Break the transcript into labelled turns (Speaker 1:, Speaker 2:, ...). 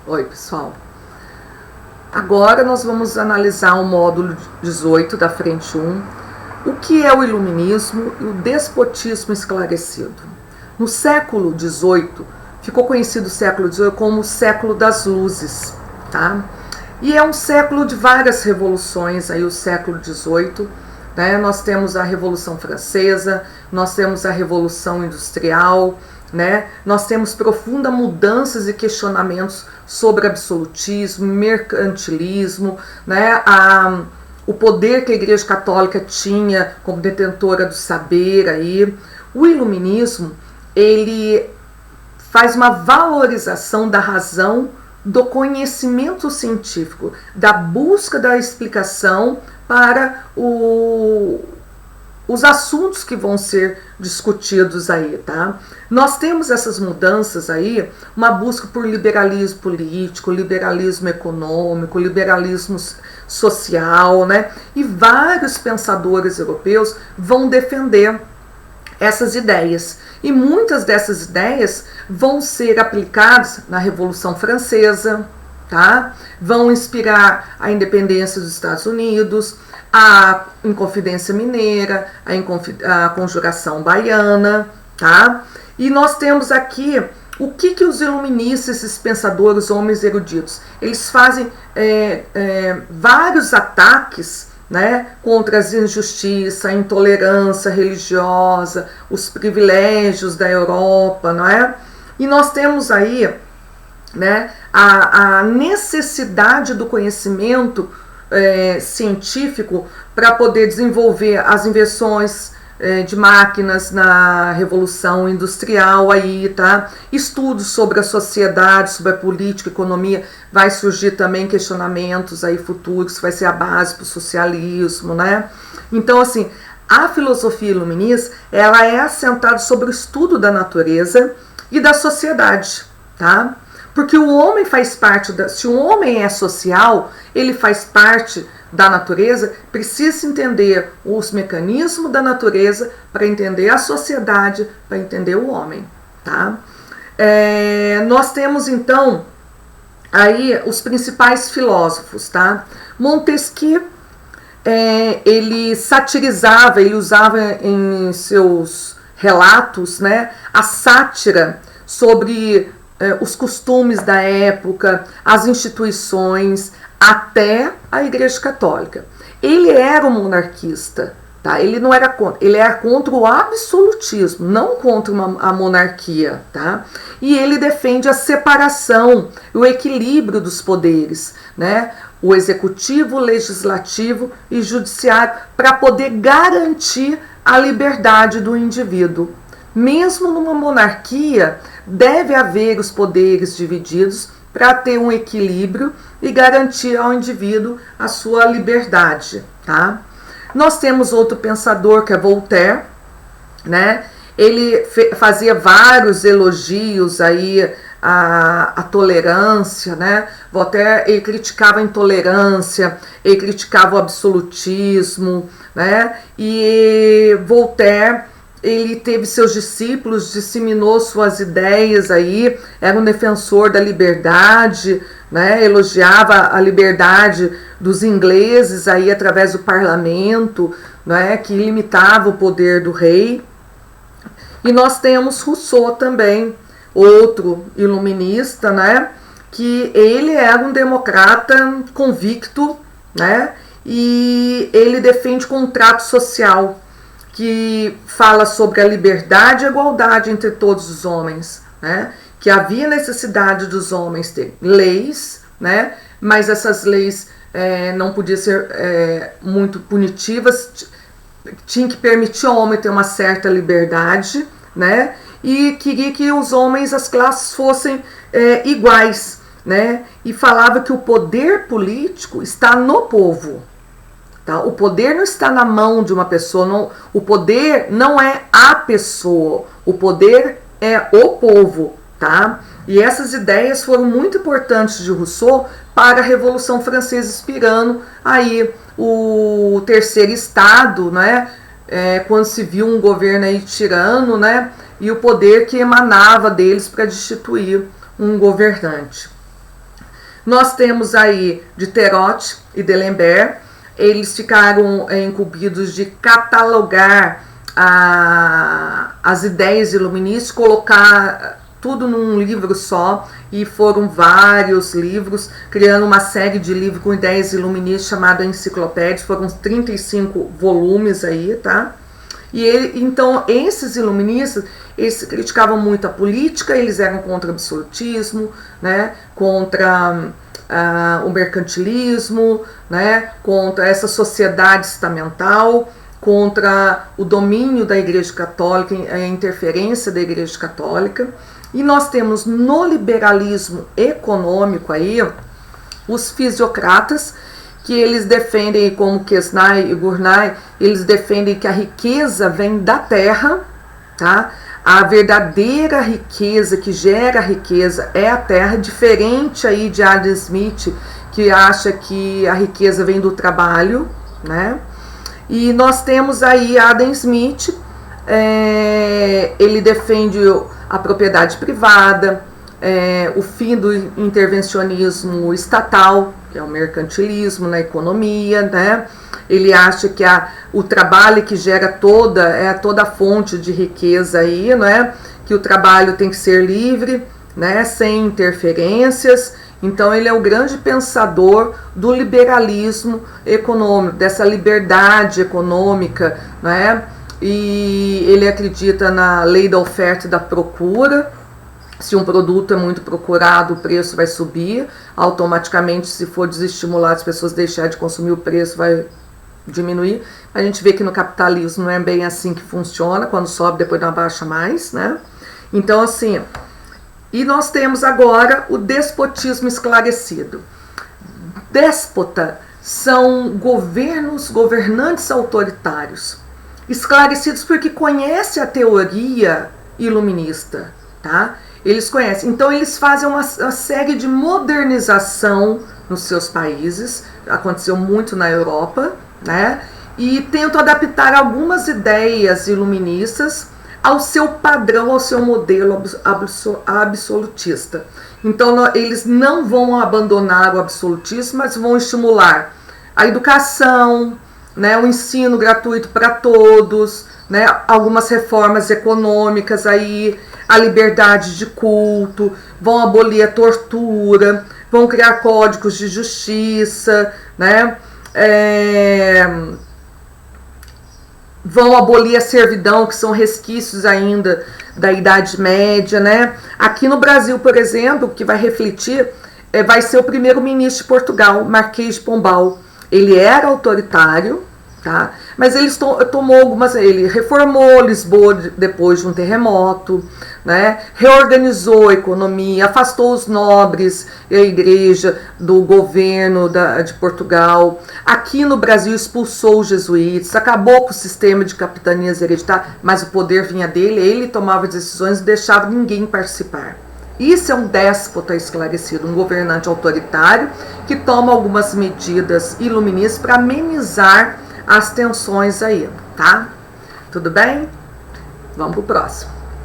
Speaker 1: Oi, pessoal. Agora nós vamos analisar o módulo 18 da frente 1, o que é o iluminismo e o despotismo esclarecido. No século XVIII, ficou conhecido o século XVIII como o século das luzes, tá? E é um século de várias revoluções, aí o século XVIII, né? Nós temos a Revolução Francesa, nós temos a Revolução Industrial, né? Nós temos profundas mudanças e questionamentos sobre absolutismo, mercantilismo, né? O poder que a Igreja Católica tinha como detentora do saber aí. O iluminismo, ele faz uma valorização da razão, do conhecimento científico, da busca da explicação para os assuntos que vão ser discutidos aí, tá? Nós temos essas mudanças aí, uma busca por liberalismo político, liberalismo econômico, liberalismo social, né? E vários pensadores europeus vão defender essas ideias. E muitas dessas ideias vão ser aplicadas na Revolução Francesa, tá? Vão inspirar a independência dos Estados Unidos, a Inconfidência Mineira, a Conjuração Baiana, tá? E nós temos aqui o que os iluministas, esses pensadores, homens eruditos, eles fazem vários ataques, né, contra as injustiças, a intolerância religiosa, os privilégios da Europa, não é? E nós temos aí, né, a necessidade do conhecimento científico para poder desenvolver as invenções de máquinas na Revolução Industrial aí, tá? Estudos sobre a sociedade, sobre a política, economia, vai surgir também questionamentos aí futuros, vai ser a base para o socialismo, né? Então, assim, a filosofia iluminista, ela é assentada sobre o estudo da natureza e da sociedade, tá? Porque o homem faz parte, se o homem é social, ele faz parte da natureza, precisa entender os mecanismos da natureza para entender a sociedade, para entender o homem, tá? Nós temos então aí os principais filósofos, tá? Montesquieu, ele satirizava, ele usava em seus relatos, né, a sátira sobre os costumes da época, as instituições, até a Igreja Católica. Ele era um monarquista, tá? Ele não era contra, ele era contra o absolutismo, não contra a monarquia, tá? E ele defende a separação, o equilíbrio dos poderes, né? O executivo, o legislativo e judiciário, para poder garantir a liberdade do indivíduo. Mesmo numa monarquia, deve haver os poderes divididos para ter um equilíbrio e garantir ao indivíduo a sua liberdade, tá? Nós temos outro pensador que é Voltaire, né? Ele fazia vários elogios aí à tolerância, né? Voltaire, ele criticava a intolerância, ele criticava o absolutismo, né? E Voltaire, ele teve seus discípulos, disseminou suas ideias aí, era um defensor da liberdade, né? Elogiava a liberdade dos ingleses aí através do parlamento, né? Que limitava o poder do rei. E nós temos Rousseau também, outro iluminista, né? Que ele era um democrata convicto, né? E ele defende contrato social, que fala sobre a liberdade e a igualdade entre todos os homens, né? Que havia necessidade dos homens ter leis, né? Mas essas leis não podiam ser muito punitivas, tinha que permitir ao homem ter uma certa liberdade, né? E queria que os homens, as classes fossem iguais, né? E falava que o poder político está no povo. Tá? O poder não está na mão de uma pessoa, não, o poder não é a pessoa, o poder é o povo, tá? E essas ideias foram muito importantes de Rousseau para a Revolução Francesa, inspirando aí o terceiro estado, né? Quando se viu um governo aí tirano, né? E o poder que emanava deles para destituir um governante. Nós temos aí Diderot e D'Alembert, eles ficaram incumbidos de catalogar as ideias iluministas, colocar tudo num livro só, e foram vários livros, criando uma série de livros com ideias iluministas chamada Enciclopédia, foram 35 volumes aí, tá? Então, esses iluministas, eles criticavam muito a política, eles eram contra o absolutismo, né, contra o mercantilismo, né, contra essa sociedade estamental, contra o domínio da Igreja Católica, a interferência da Igreja Católica. E nós temos no liberalismo econômico aí os fisiocratas, que eles defendem, como Quesnay e Gurnay, eles defendem que a riqueza vem da terra, tá? A verdadeira riqueza que gera riqueza é a terra, diferente aí de Adam Smith, que acha que a riqueza vem do trabalho, né? E nós temos aí Adam Smith, ele defende a propriedade privada, o fim do intervencionismo estatal, que é o mercantilismo na economia, né? Ele acha que o trabalho que gera toda a fonte de riqueza aí, né? Que o trabalho tem que ser livre, né? Sem interferências. Então ele é o grande pensador do liberalismo econômico, dessa liberdade econômica, né? E ele acredita na lei da oferta e da procura. Se um produto é muito procurado, o preço vai subir. Automaticamente, se for desestimular as pessoas deixarem de consumir, o preço vai diminuir. A gente vê que no capitalismo não é bem assim que funciona. Quando sobe, depois não abaixa mais, né? Então, assim... E nós temos agora o despotismo esclarecido. Déspota são governantes autoritários, esclarecidos porque conhecem a teoria iluminista, tá? Eles conhecem, então eles fazem uma série de modernização nos seus países, aconteceu muito na Europa, né? E tentam adaptar algumas ideias iluministas ao seu padrão, ao seu modelo absolutista. Então eles não vão abandonar o absolutismo, mas vão estimular a educação, né, o ensino gratuito para todos, né, algumas reformas econômicas aí, a liberdade de culto, vão abolir a tortura, vão criar códigos de justiça, né, vão abolir a servidão, que são resquícios ainda da Idade Média, né. Aqui no Brasil, por exemplo, que vai refletir, vai ser o primeiro-ministro de Portugal, Marquês de Pombal. Ele era autoritário, tá? Mas ele tomou ele reformou Lisboa depois de um terremoto, né? Reorganizou a economia, afastou os nobres e a igreja do governo de Portugal. Aqui no Brasil expulsou os jesuítas, acabou com o sistema de capitanias hereditárias, mas o poder vinha dele, ele tomava decisões e deixava ninguém participar. Isso é um déspota esclarecido, um governante autoritário que toma algumas medidas iluministas para amenizar as tensões aí, tá? Tudo bem? Vamos pro próximo.